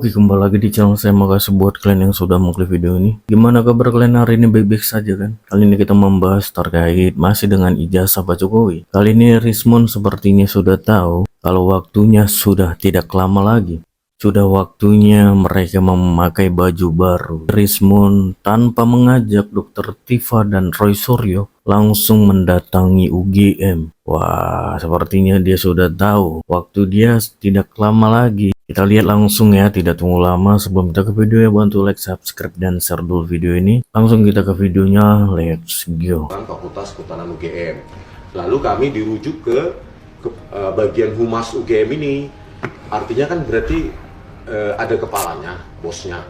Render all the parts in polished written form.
Oke, kembali lagi di channel saya. Makasih buat kalian yang sudah mengklik video ini. Gimana kabar kalian hari ini? Baik-baik saja kan? Kali ini kita membahas terkait masih dengan ijazah Pak Jokowi. Kali ini Rismon sepertinya sudah tahu kalau waktunya sudah tidak lama lagi. Sudah waktunya mereka memakai baju baru. Rismon tanpa mengajak Dr. Tifa dan Roy Suryo langsung mendatangi UGM. Wah, sepertinya dia sudah tahu waktu dia tidak lama lagi. Kita lihat langsung ya, tidak tunggu lama. Sebelum kita ke video ya, bantu like, subscribe, dan share dulu video ini. Langsung kita ke videonya, let's go. Fakultas Kehutanan UGM. Lalu kami dirujuk ke bagian humas UGM ini. Artinya kan berarti ada kepalanya, bosnya.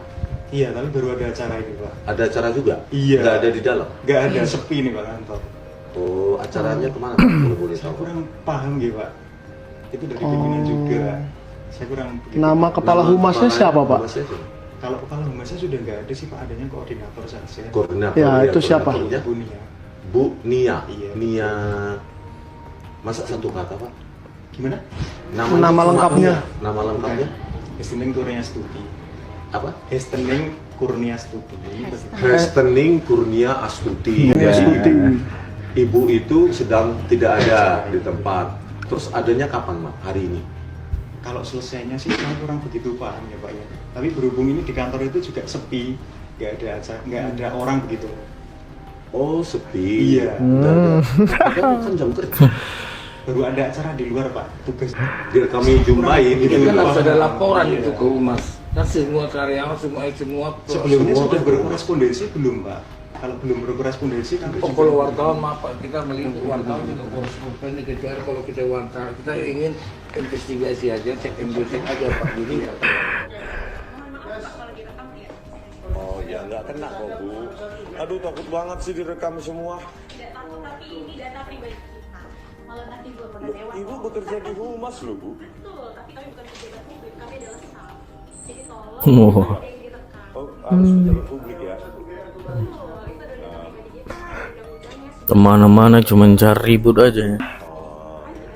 Iya, tapi baru ada acara ini, Pak. Ada acara juga? Iya. Nggak ada di dalam? Nggak ada, sepi nih Pak kantor. Oh, acaranya kemana Pak? Kalau boleh Saya tahu. kurang paham gitu, Pak. Itu dari pimpinan juga. Saya kurang begitu. Nama kepala humasnya siapa, Pak? Humasnya siapa? Kalau kepala humasnya sudah nggak ada sih, Pak. Adanya koordinator saja. Koordinator. Ya, itu siapa? koordinatornya Bu Nia. Bu Nia. Iya. Nia. Masa satu kata, Pak? Gimana? Nama lengkapnya? Nama lengkapnya? Hestening Kurnia Stuti. Apa? Hestening Kurnia Stuti. Hestening Kurnia Astuti. Kurnia Astuti. Ibu itu sedang tidak ada di tempat. Terus adanya kapan, Mak? Hari ini? Kalau selesainya sih saya kurang begitu paham ya, Pak ya. Tapi berhubung ini di kantor itu juga sepi, nggak ada orang begitu. Oh, sepi. Iya. Nggak ada. Kan jam kerja. Baru ada acara di luar, Pak. Tugas. Biar kami jumpain Itu gitu. Kan harus ada laporan Iya. itu ke humas. Kan semua karyawan, semua Sebelumnya semua- sudah berkorespondensi belum, Pak? Kalau belum berkorespondensi kami Oh, juga- kalau wartawan maaf Pak, kita melihat wartawan juga koresponden kecuali kalau kita wartawan kita ingin investigasi aja, cek aja Pak. Jadi Oh ya nggak kena kok Bu. Aduh takut banget sih direkam semua. Tidak takut, tapi ini data pribadi kita. Kalau nanti gue Loh, dewan, Ibu bekerja di humas loh Bu. betul, tapi kami bukan pejabat publik, kami adalah staff. Jadi tolong Oh. ada yang direkam. Oh harus pejabat publik ya. Betul, itu adalah data pribadi kita, ada undang-undangnya. Kemana-mana cuma cari ribut aja ya. Jika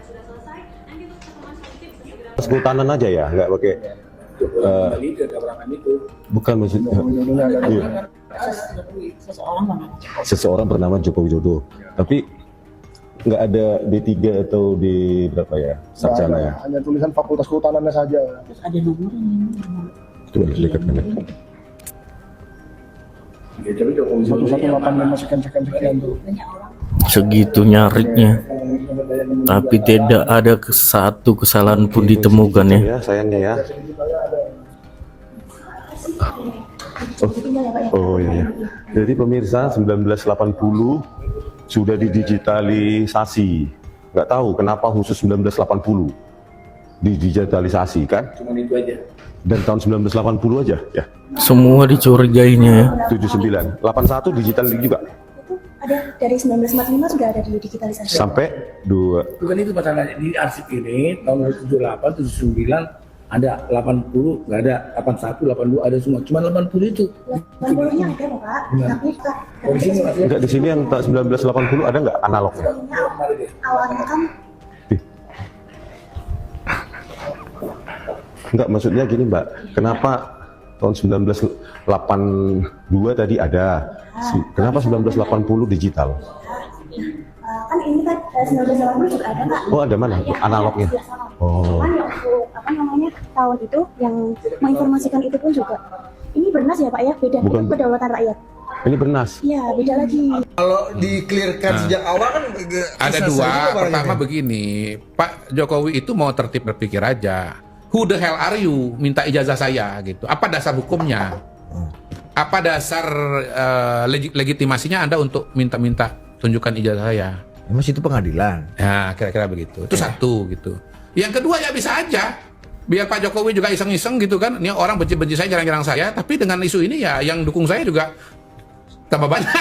sudah selesai, nanti untuk pertemuan selanjutnya bisa segera Kehutanan aja ya, nggak pakai kembali ke keterangan itu. bukan maksudnya. Iya. Seseorang bernama Joko Widodo. Tapi nggak ada D3 atau di berapa ya? Sarjana ya. Hanya tulisan Fakultas Kehutanannya saja. Coba dekat kan. 1185 sekian tuh. Segitu nyariknya, tapi tidak ada satu kesalahan pun ditemukan ya. Ya, sayangnya ya. Oh iya, iya. Jadi pemirsa 1980 sudah didigitalisasi. Nggak tahu kenapa khusus 1980 didigitalisasi kan? Cuma itu aja. Dan tahun 1980 aja ya. Semua dicurigainya ya. 79, 81 digital juga Itu ada dari 1945 sudah ada di digitalisasi. sampai 2. Bukan itu masalahnya di arsip ini tahun 78, 79 ada 80, nggak ada 81, 82 ada semua. Cuma 80 itu. 80-nya ada loh, Pak. Tapi Kak, Oh, di sini Mas ya. Enggak, di sini yang tahun 1980 ada nggak analognya? awalnya kan Enggak, maksudnya gini Mbak, kenapa tahun 1982 tadi ada, kenapa 1980 digital? kan ini kan 1980 juga ada, Pak. Oh ada mana? Iya, Analognya? iya, sama. Oh. Kan yang untuk apa namanya tahun itu yang menginformasikan itu pun juga. Ini bernas ya, Pak ya? Beda. Bukan. Itu kedaulatan rakyat. Ini bernas. Iya, beda lagi. Kalau di-clearkan sejak awal kan Ada bisa dua. saja barangnya. Pertama begini, Pak Jokowi itu mau tertib berpikir aja. Who the hell are you? Minta ijazah saya gitu. Apa dasar hukumnya? Apa dasar legitimasinya Anda untuk minta tunjukkan ijazah saya? Mas itu pengadilan. Ya, kira-kira begitu. Itu satu gitu. Yang kedua ya bisa aja. Biar Pak Jokowi juga iseng-iseng gitu kan. Ini orang benci-benci saya, jarang-jarang saya. Tapi dengan isu ini ya yang dukung saya juga tambah banyak.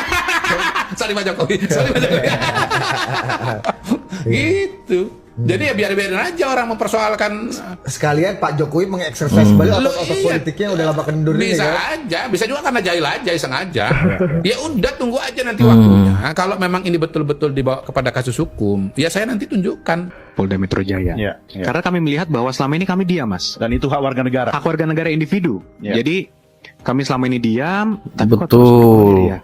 Sorry Pak Jokowi. Sorry Pak Jokowi. Gitu. Jadi ya biarin aja orang mempersoalkan. Sekalian Pak Jokowi mengeksersis balik otot politiknya udah lama kendur ini Bisa kan. aja, bisa juga karena jahil aja, iseng aja. Ya udah tunggu aja nanti waktunya. Kalau memang ini betul-betul dibawa kepada kasus hukum, ya saya nanti tunjukkan. Polda Metro Jaya. Karena kami melihat bahwa selama ini kami diam, Mas. Dan itu hak warga negara. Hak warga negara individu. Jadi kami selama ini diam, tapi kok terus bergulir ya?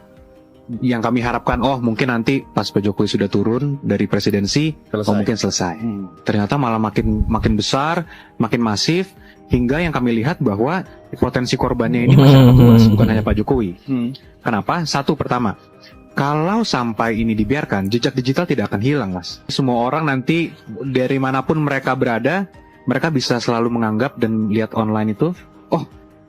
Yang kami harapkan, mungkin nanti pas Pak Jokowi sudah turun dari presidensi, mungkin selesai. Ternyata malah makin besar, makin masif, hingga yang kami lihat bahwa potensi korbannya ini masih sangat luas, bukan hanya Pak Jokowi. Kenapa? Satu, pertama, kalau sampai ini dibiarkan, jejak digital tidak akan hilang, Mas. Semua orang nanti dari manapun mereka berada, mereka bisa selalu menganggap dan lihat online itu,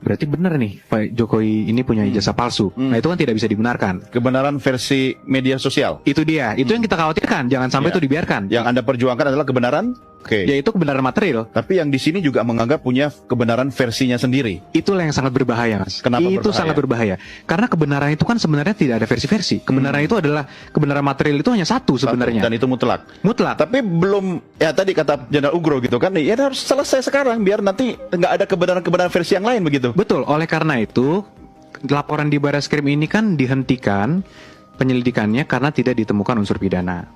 berarti benar nih Pak Jokowi ini punya ijazah palsu. Nah itu kan tidak bisa dibenarkan. Kebenaran versi media sosial. Itu dia. Itu yang kita khawatirkan. Jangan sampai itu dibiarkan. Yang Anda perjuangkan adalah kebenaran. Yaitu kebenaran material. Tapi yang di sini juga menganggap punya kebenaran versinya sendiri. Itulah yang sangat berbahaya, Mas. Kenapa itu berbahaya? sangat berbahaya. Karena kebenaran itu kan sebenarnya tidak ada versi-versi. Kebenaran itu adalah kebenaran material itu hanya satu sebenarnya. Dan itu mutlak. Mutlak. Tapi belum, ya tadi kata Jenderal Ugro gitu kan, ya harus selesai sekarang biar nanti nggak ada kebenaran-kebenaran versi yang lain begitu. Betul. Oleh karena itu, laporan di Barreskrim ini kan dihentikan penyelidikannya karena tidak ditemukan unsur pidana.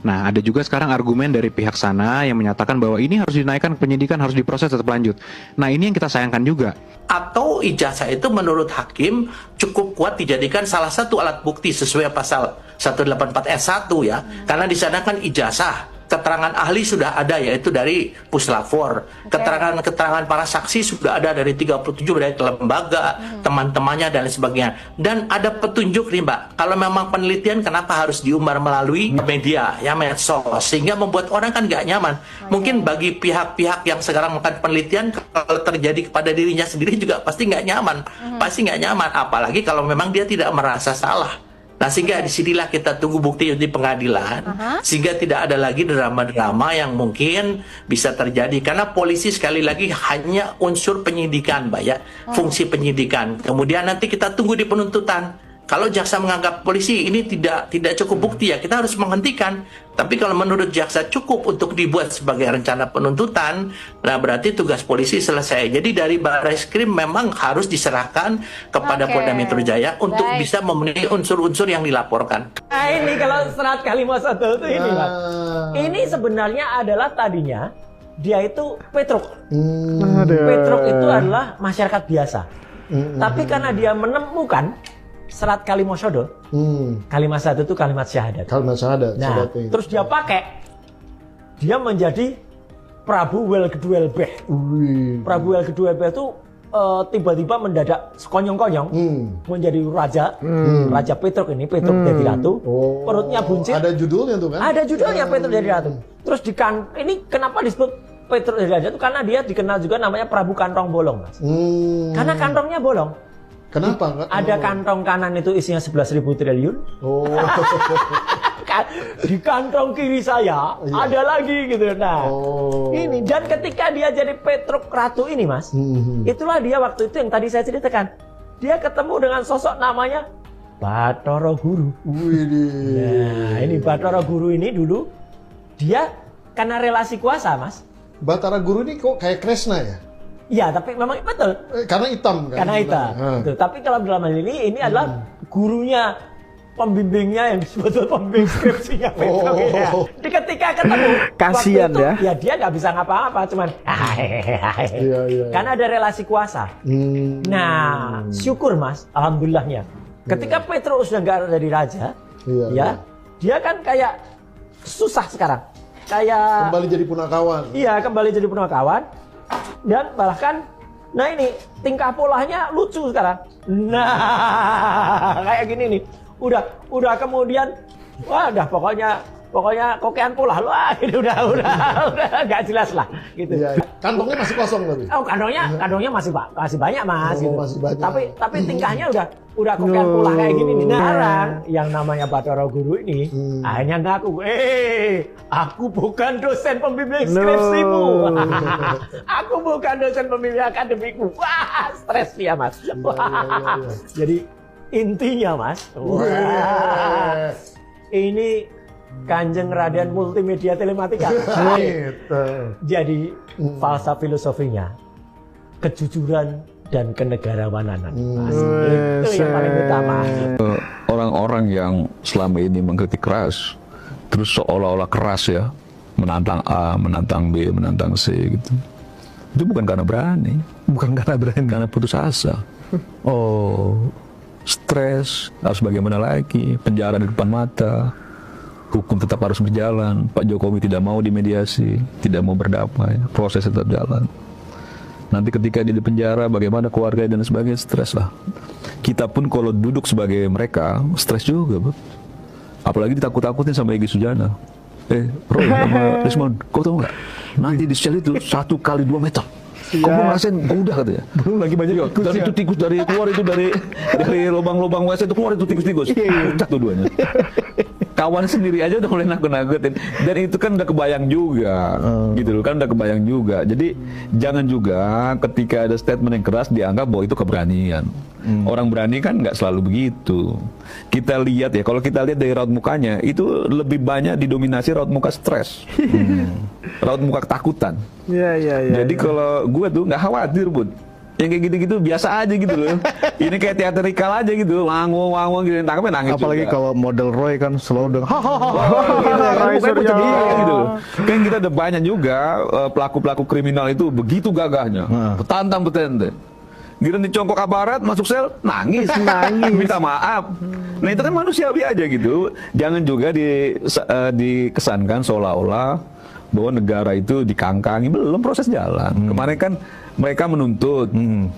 Nah, ada juga sekarang argumen dari pihak sana yang menyatakan bahwa ini harus dinaikkan penyidikan, harus diproses tetap lanjut. Nah, ini yang kita sayangkan juga. Atau ijazah itu menurut hakim cukup kuat dijadikan salah satu alat bukti sesuai pasal 184 S1 ya. Karena di sana kan ijazah, keterangan ahli sudah ada yaitu dari Puslapor. Keterangan para saksi sudah ada dari 37 dari lembaga, teman-temannya dan lain sebagainya. Dan ada petunjuk nih Mbak, kalau memang penelitian kenapa harus diumbar melalui media, ya medsos, sehingga membuat orang kan nggak nyaman. Mungkin bagi pihak-pihak yang sekarang melakukan penelitian, kalau terjadi kepada dirinya sendiri juga pasti nggak nyaman. Pasti nggak nyaman, apalagi kalau memang dia tidak merasa salah. Nah, sehingga disinilah kita tunggu bukti di pengadilan, sehingga tidak ada lagi drama-drama yang mungkin bisa terjadi. Karena polisi sekali lagi hanya unsur penyidikan, Mbak ya, fungsi penyidikan. Kemudian nanti kita tunggu di penuntutan. Kalau jaksa menganggap polisi ini tidak cukup bukti ya, kita harus menghentikan. Tapi kalau menurut jaksa cukup untuk dibuat sebagai rencana penuntutan, nah berarti tugas polisi selesai. Jadi dari Barreskrim memang harus diserahkan kepada Polda Metro Jaya untuk bisa memenuhi unsur-unsur yang dilaporkan. Nah ini kalau serat Kalimah Satu itu ini Mas. Ini sebenarnya adalah tadinya dia itu Petruk. Petruk itu adalah masyarakat biasa. Tapi karena dia menemukan serat Kalimah Satu, Kalimah Satu itu kalimat syahadat. Kalimat syahadat. Nah, terus dia pakai, dia menjadi Prabu Welgeduelbeh. Prabu Welgeduelbeh itu tiba-tiba mendadak sekonyong-konyong menjadi raja, Raja Petruk ini, Petruk jadi ratu. Perutnya buncit. Ada judulnya tuh kan? Ada judulnya Petruk jadi ratu. Terus ini kenapa disebut Petruk jadi raja itu karena dia dikenal juga namanya Prabu Kantong Bolong, Mas. Karena kantongnya bolong. Kenapa? Ada kantong kanan itu isinya 11.000 triliun. Di kantong kiri saya ada lagi gitu. Nah, ini dan ketika dia jadi Petruk Ratu ini, Mas, itulah dia waktu itu yang tadi saya ceritakan. Dia ketemu dengan sosok namanya Bathara Guru. Nah, ini Bathara Guru ini dulu dia karena relasi kuasa, Mas. Bathara Guru ini kok kayak Kresna ya? Iya, tapi memang betul. Karena hitam kan? Karena hitam. Betul. Tapi kalau dalam hal ini adalah gurunya, pembimbingnya yang disebut pembimbing skripsinya Petruk. Ya. Ketika ketemu, kasian itu, ya. Dia nggak bisa ngapa-ngapa, cuman karena ada relasi kuasa. Nah, syukur Mas, alhamdulillahnya. Ketika Petruk sudah nggak jadi raja, dia kan kayak susah sekarang. Kayak kembali jadi punakawan. Iya, kembali jadi punakawan. Dan bahkan, nah ini tingkah polanya lucu sekarang. Nah, kayak gini nih. Udah kemudian, pokoknya kokean pola lah, gitu udah nggak jelas lah, gitu. Kantongnya masih kosong tapi. Oh, kantongnya masih banyak Mas. Gitu. Masih banyak. Tapi tingkahnya udah kokean pola kayak gini nih. Nah, sekarang yang namanya Bathara Guru ini akhirnya ngaku, aku bukan dosen pembimbing skripsimu. Aku bukan dosen pembimbing akademiku. Wah, stres dia Mas. Jadi intinya Mas, ini Kanjeng Raden Multimedia Telematika. Jadi falsafah filosofinya kejujuran dan kenegarawanan. Mas. Itu yang paling utama. Orang-orang yang selama ini mengkritik keras, terus seolah-olah keras ya, menantang A, menantang B, menantang C gitu. Itu bukan karena berani. Bukan karena berani. Karena putus asa. Oh, stres, harus bagaimana lagi, penjara di depan mata, hukum tetap harus berjalan, Pak Jokowi tidak mau dimediasi, tidak mau berdamai, proses tetap jalan. Nanti ketika dia di penjara, bagaimana keluarga dan sebagainya, stres lah. Kita pun kalau duduk sebagai mereka, stres juga, Bang. Apalagi ditakut-takutin sama Egy Sujana. Roy sama Rismon, kau tahu nggak? Nanti di sel itu 1 kali 2 meter. Kamu ngerasain udah katanya. Belum lagi banyak tikus. Dan itu tikus dari keluar itu dari lubang-lubang WC itu keluar itu tikus-tikus. Pucat dua-duanya. Kawan sendiri aja udah mulai nakut-nakutin. Dan itu kan udah kebayang juga, gitu loh kan udah kebayang juga. Jadi jangan juga ketika ada statement yang keras dianggap bahwa itu keberanian. Orang berani kan nggak selalu begitu. Kita lihat ya, kalau kita lihat dari raut mukanya itu lebih banyak didominasi raut muka stres, raut muka ketakutan. Jadi kalau gue tuh nggak khawatir, Bud. Yang kayak gitu-gitu biasa aja gitu loh. Ini kayak teatrikal aja gitu, wangu gitu, tangkapnya nangis. Apalagi juga. kalau model Roy kan selalu dengan gitu. Kan kita ada banyak juga pelaku-pelaku kriminal itu begitu gagahnya, petantang petente. Gitu dicongkok aparat, masuk sel, nangis, minta maaf. Nah itu kan manusiawi aja gitu. Jangan juga dikesankan seolah-olah bahwa negara itu dikangkangi, belum, proses jalan. Kemarin kan mereka menuntut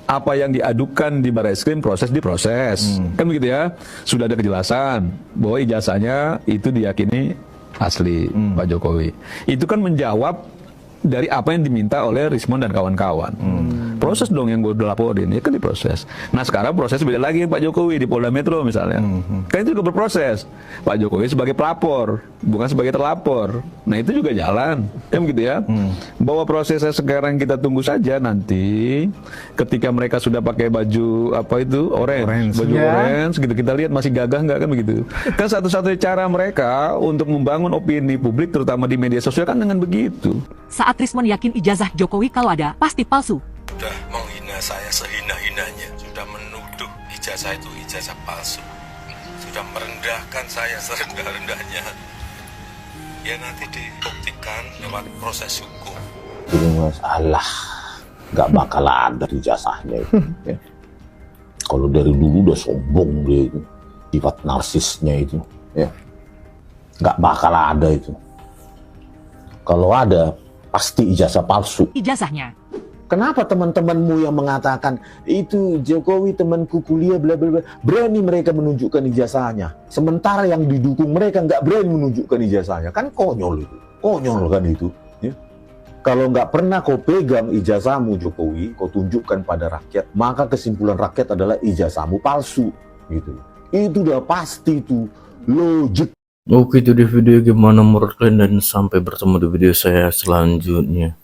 apa yang diadukan di Barreskrim diproses, kan begitu ya. Sudah ada kejelasan bahwa ijazahnya itu diyakini asli Pak Jokowi. Itu kan menjawab dari apa yang diminta oleh Rismon dan kawan-kawan. Proses dong yang gue udah laporin, ya kan diproses. Nah sekarang proses beda lagi Pak Jokowi di Polda Metro misalnya. Kan itu juga berproses. Pak Jokowi sebagai pelapor, bukan sebagai terlapor. Nah itu juga jalan, kan begitu ya. Bahwa prosesnya sekarang kita tunggu saja nanti ketika mereka sudah pakai baju apa itu orange. Baju orange gitu, kita lihat masih gagah nggak kan begitu. Kan satu-satunya cara mereka untuk membangun opini publik terutama di media sosial kan dengan begitu. Saat Rismon yakin ijazah Jokowi kalau ada pasti palsu. Sudah menghina saya sehina-hinanya, sudah menuduh ijazah itu ijazah palsu, sudah merendahkan saya serendah-rendahnya. Ya nanti dibuktikan lewat proses hukum. Ini masalah, nggak bakal ada ijazahnya itu. Ya. Kalau dari dulu udah sombong dia itu, sifat narsisnya itu, ya nggak bakal ada itu. Kalau ada, pasti ijazah palsu. Ijazahnya. Kenapa teman-temanmu yang mengatakan itu Jokowi temanku kuliah bla bla bla berani mereka menunjukkan ijazahnya, sementara yang didukung mereka nggak berani menunjukkan ijazahnya? Kan konyol itu, konyol kan itu. Ya? Kalau nggak pernah kau pegang ijazahmu Jokowi, kau tunjukkan pada rakyat, maka kesimpulan rakyat adalah ijazahmu palsu, gitu. Itu udah pasti itu logik. Oke, itu di video gimana menurut kalian dan sampai bertemu di video saya selanjutnya.